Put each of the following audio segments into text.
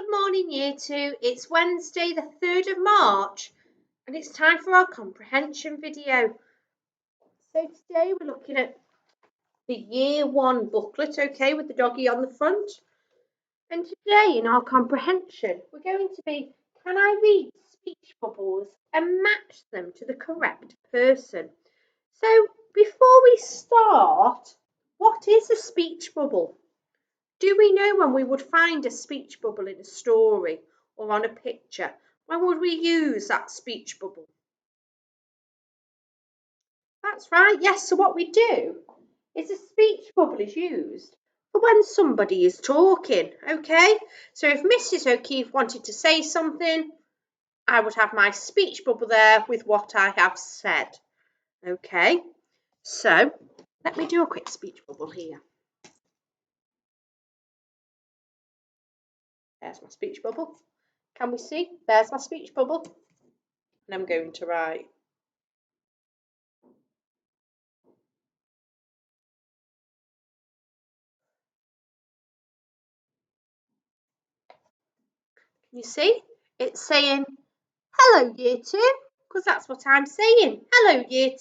Good morning, Year 2. It's Wednesday, the 3rd of March, and it's time for our comprehension video. So today we're looking at the Year 1 booklet, okay, with the doggy on the front. And today in our comprehension, we're going to be, can I read speech bubbles and match them to the correct person? So before we start, what is a speech bubble? Do we know when we would find a speech bubble in a story or on a picture? When would we use that speech bubble? That's right, yes. So what we do is a speech bubble is used for when somebody is talking, okay? So if Mrs. O'Keef wanted to say something, I would have my speech bubble there with what I have said, okay? So let me do a quick speech bubble here. There's my speech bubble. Can we see? There's my speech bubble. And I'm going to write. You see, it's saying, hello, Year 2, because that's what I'm saying. Hello, Year 2.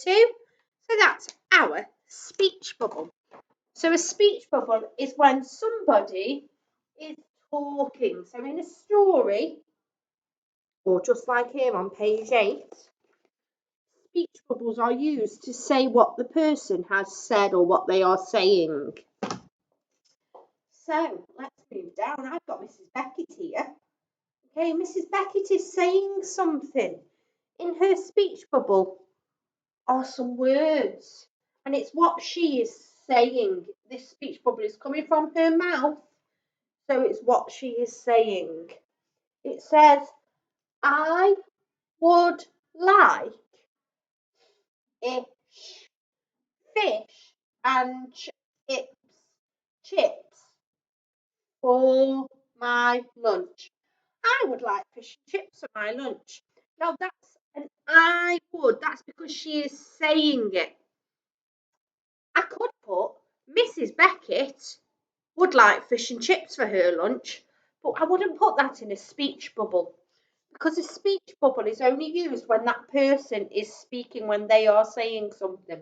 So that's our speech bubble. So a speech bubble is when somebody is talking. So in a story, or just like here on page 8, speech bubbles are used to say what the person has said or what they are saying. So let's move down. I've got Mrs. Beckett here. Okay, Mrs. Beckett is saying something. In her speech bubble are some words, and it's what she is saying. This speech bubble is coming from her mouth, so it's what she is saying. It says, I would like fish and chips for my lunch. I would like fish and chips for my lunch. Now that's an I would. That's because she is saying it. I could put Mrs. Beckett would like fish and chips for her lunch, but I wouldn't put that in a speech bubble because a speech bubble is only used when that person is speaking, when they are saying something.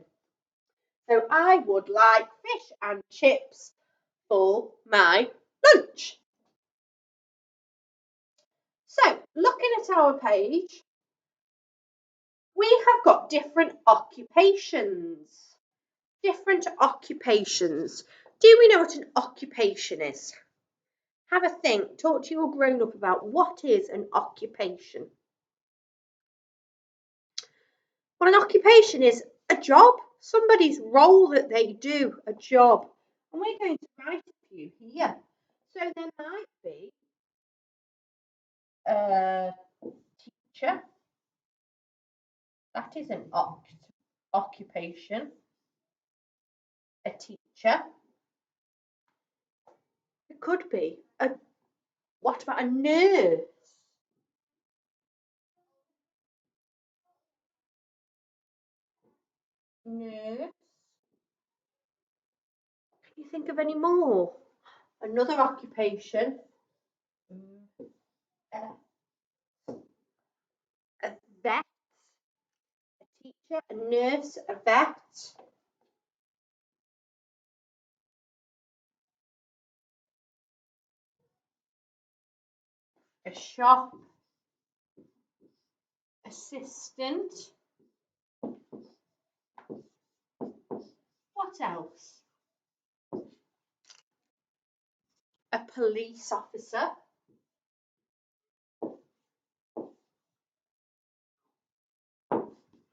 So I would like fish and chips for my lunch. So looking at our page, we have got different occupations. Different occupations. Do we know what an occupation is? Have a think. Talk to your grown up about what is an occupation. Well, an occupation is a job, somebody's role that they do, a job. And we're going to write a few here. So there might be a teacher. That is an occupation. A teacher. It could be what about a nurse? Nurse. Can you think of any more? Another occupation. A vet. A teacher. A nurse. A vet. A shop assistant. What else? A police officer.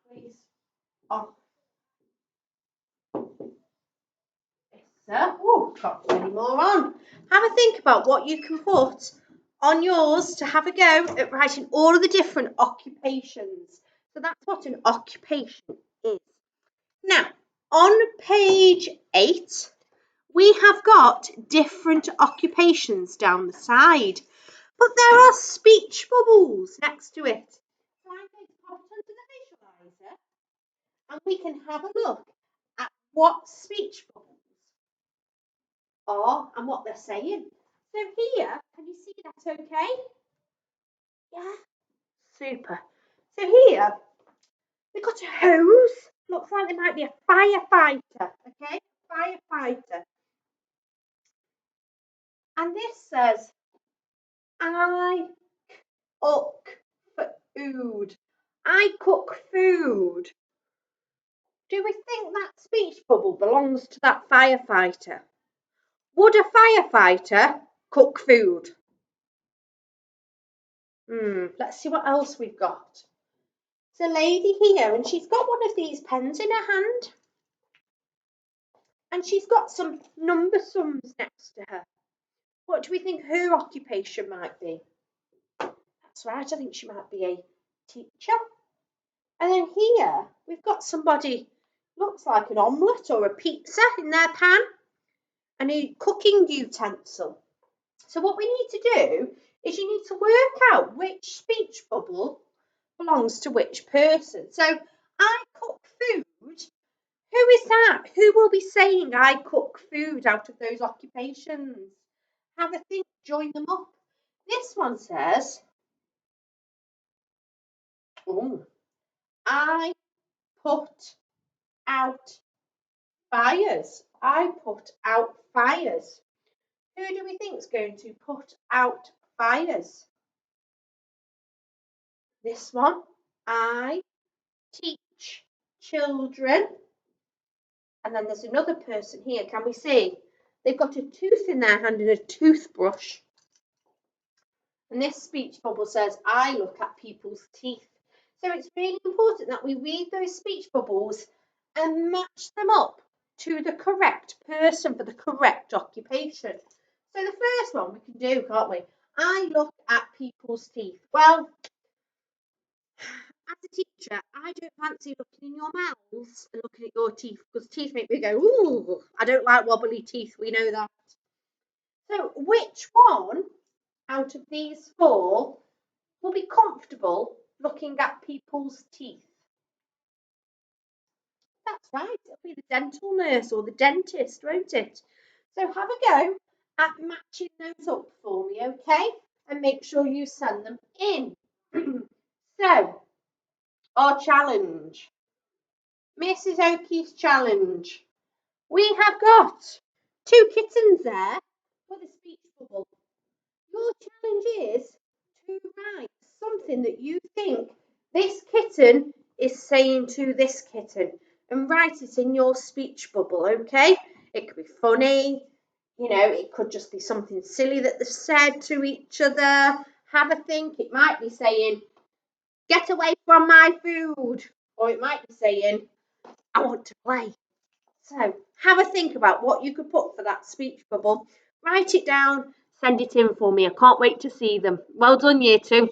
Police officer. Oh, got many more on. Have a think about what you can put on yours to have a go at writing all of the different occupations. So that's what an occupation is. Now, on page 8, we have got different occupations down the side, but there are speech bubbles next to it. So I'm going to pop it under the visualizer and we can have a look at what speech bubbles are and what they're saying. So here, can you see that okay? Yeah, super. So here, we've got a hose. Looks like there might be a firefighter, okay? Firefighter. And this says, I cook food. I cook food. Do we think that speech bubble belongs to that firefighter? Would a firefighter cook food? Let's see what else we've got. There's a lady here and she's got one of these pens in her hand. And she's got some number sums next to her. What do we think her occupation might be? That's right, I think she might be a teacher. And then here we've got somebody, looks like an omelette or a pizza in their pan, and a cooking utensil. So what we need to do is you need to work out which speech bubble belongs to which person. So I cook food. Who is that? Who will be saying I cook food out of those occupations? Have a think, join them up. This one says, I put out fires. I put out fires. Who do we think is going to put out fires? This one, I teach children. And then there's another person here. Can we see? They've got a tooth in their hand and a toothbrush. And this speech bubble says, I look at people's teeth. So it's really important that we read those speech bubbles and match them up to the correct person for the correct occupation. So the first one we can do, can't we? I look at people's teeth. Well, as a teacher, I don't fancy looking in your mouths and looking at your teeth because teeth make me go, ooh, I don't like wobbly teeth. We know that. So which one out of these four will be comfortable looking at people's teeth? That's right, it'll be the dental nurse or the dentist, won't it? So have a go at matching those up for me, okay? And make sure you send them in. So, our challenge. Mrs. O'Keefe's challenge. We have got 2 kittens there for the speech bubble. Your challenge is to write something that you think this kitten is saying to this kitten and write it in your speech bubble, okay? It could be funny, it could just be something silly that they've said to each other. Have a think. It might be saying, get away from my food. Or it might be saying, I want to play. So have a think about what you could put for that speech bubble. Write it down, send it in for me. I can't wait to see them. Well done, Year 2.